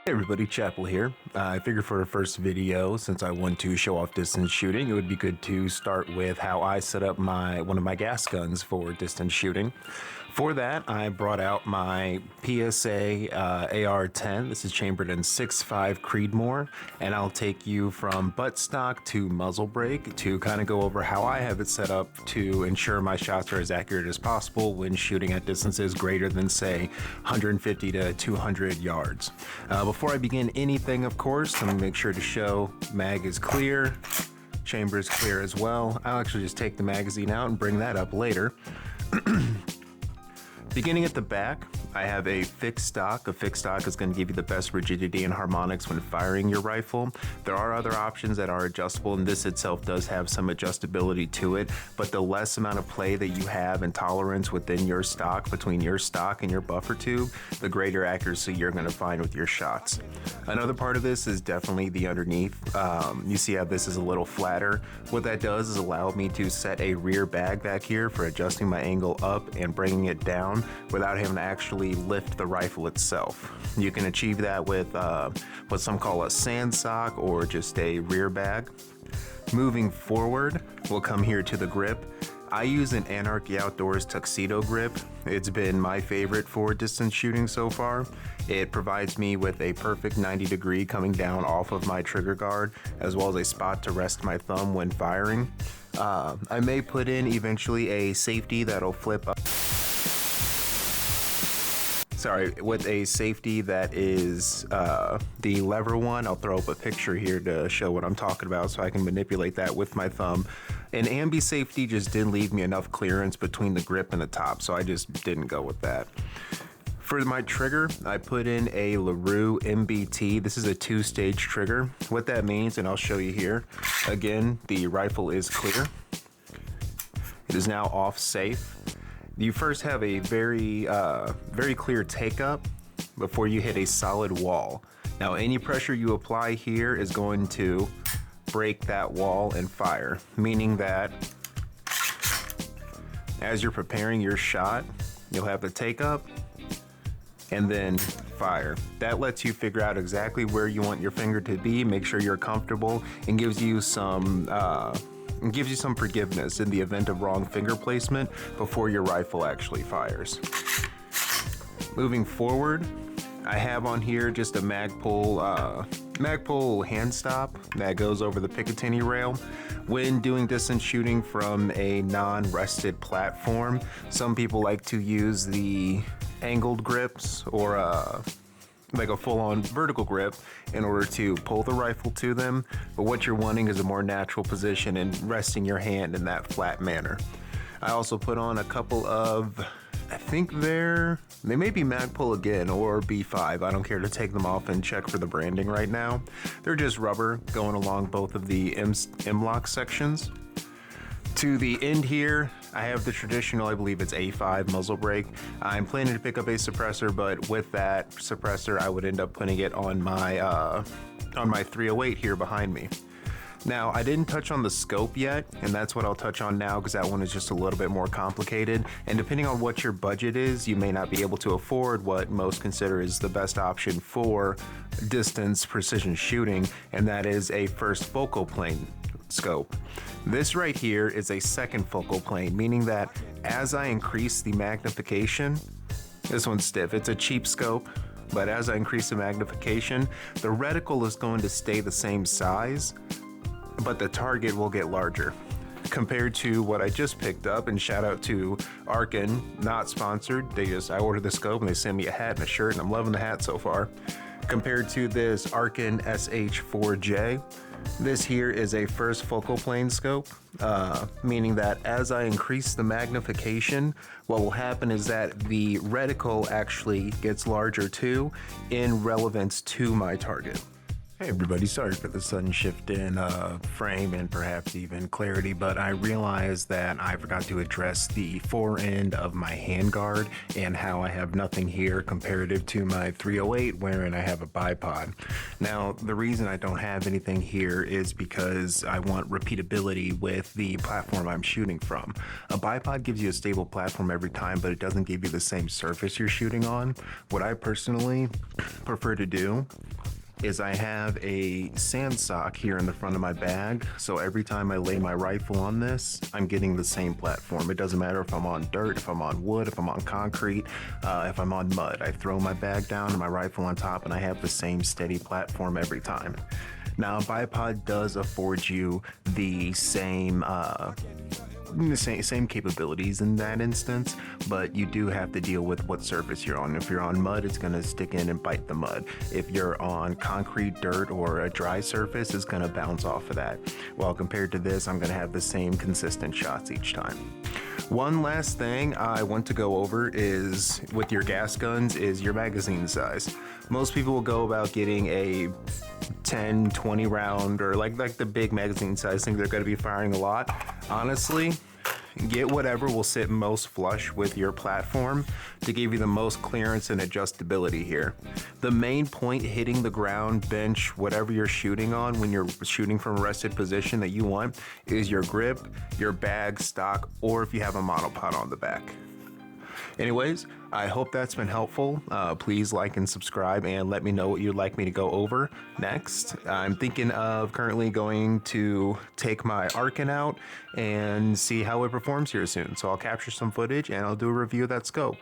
Hey everybody, Chapel here. I figured for the first video, since I want to show off distance shooting, it would be good to start with how I set up one of my gas guns for distance shooting. For that, I brought out my PSA AR-10. This is chambered in 6.5 Creedmoor, and I'll take you from buttstock to muzzle brake to kind of go over how I have it set up to ensure my shots are as accurate as possible when shooting at distances greater than, say, 150 to 200 yards. Before I begin anything, of course, I'm going to make sure to show mag is clear, chamber is clear as well. I'll actually just take the magazine out and bring that up later. Beginning at the back, I have a fixed stock. A fixed stock is going to give you the best rigidity and harmonics when firing your rifle. There are other options that are adjustable, and this itself does have some adjustability to it, but the less amount of play that you have and tolerance within your stock, between your stock and your buffer tube, the greater accuracy you're going to find with your shots. Another part of this is definitely the underneath. You see how this is a little flatter. What that does is allow me to set a rear bag back here for adjusting my angle up and bringing it down without having to actually lift the rifle itself. You can achieve that with what some call a sand sock or just a rear bag. Moving forward, we'll come here to the grip. I use an Anarchy Outdoors Tuxedo grip. It's been my favorite for distance shooting so far. It provides me with a perfect 90-degree coming down off of my trigger guard, as well as a spot to rest my thumb when firing. I may put in eventually a safety that'll flip up. With a safety that is the lever one. I'll throw up a picture here to show what I'm talking about so I can manipulate that with my thumb. An ambi safety just didn't leave me enough clearance between the grip and the top, so I just didn't go with that. For my trigger, I put in a LaRue MBT. This is a 2-stage trigger. What that means, and I'll show you here. Again, the rifle is clear. It is now off safe. You first have a very clear take up before you hit a solid wall. Now, any pressure you apply here is going to break that wall and fire, meaning that as you're preparing your shot, you'll have the take up and then fire. That lets you figure out exactly where you want your finger to be, make sure you're comfortable, and gives you some forgiveness in the event of wrong finger placement before your rifle actually fires. Moving forward, I have on here just a Magpul hand stop that goes over the Picatinny rail. When doing distance shooting from a non-rested platform, some people like to use the angled grips or like a full-on vertical grip in order to pull the rifle to them, but what you're wanting is a more natural position and resting your hand in that flat manner. I also put on a couple of, I think they may be Magpul again or B5. I don't care to take them off and check for the branding right now. They're just rubber going along both of the M-LOK sections. To the end here, I have the traditional, I believe it's A5 muzzle brake. I'm planning to pick up a suppressor, but with that suppressor, I would end up putting it on my 308 here behind me. Now, I didn't touch on the scope yet, and that's what I'll touch on now because that one is just a little bit more complicated. And depending on what your budget is, you may not be able to afford what most consider is the best option for distance precision shooting, and that is a first focal plane scope. This right here is a second focal plane, meaning that as I increase the magnification, this one's stiff, it's a cheap scope, but as I increase the magnification, the reticle is going to stay the same size, but the target will get larger. Compared to what I just picked up, and shout out to Arken, not sponsored, I ordered the scope and they sent me a hat and a shirt, and I'm loving the hat so far. Compared to this Arken SH4J, this here is a first focal plane scope, meaning that as I increase the magnification, what will happen is that the reticle actually gets larger too in relevance to my target. Hey everybody, sorry for the sudden shift in frame and perhaps even clarity, but I realized that I forgot to address the fore end of my handguard and how I have nothing here comparative to my 308 wherein I have a bipod. Now, the reason I don't have anything here is because I want repeatability with the platform I'm shooting from. A bipod gives you a stable platform every time, but it doesn't give you the same surface you're shooting on. What I personally prefer to do is I have a sand sock here in the front of my bag, so every time I lay my rifle on this, I'm getting the same platform. It doesn't matter if I'm on dirt, if I'm on wood, if I'm on concrete, if I'm on mud. I throw my bag down and my rifle on top, and I have the same steady platform every time. Now, a bipod does afford you the same capabilities in that instance, but you do have to deal with what surface you're on. If you're on mud, it's going to stick in and bite the mud. If you're on concrete, dirt, or a dry surface, it's going to bounce off of that. While compared to this, I'm going to have the same consistent shots each time. One last thing I want to go over is with your gas guns is your magazine size. Most people will go about getting a 10, 20 round or like the big magazine size, think they're going to be firing a lot. Honestly, get whatever will sit most flush with your platform to give you the most clearance and adjustability here. The main point hitting the ground, bench, whatever you're shooting on when you're shooting from a rested position that you want is your grip, your bag, stock, or if you have a monopod on the back. Anyways, I hope that's been helpful. Please like and subscribe and let me know what you'd like me to go over next. I'm thinking of currently going to take my Arken out and see how it performs here soon. So I'll capture some footage and I'll do a review of that scope.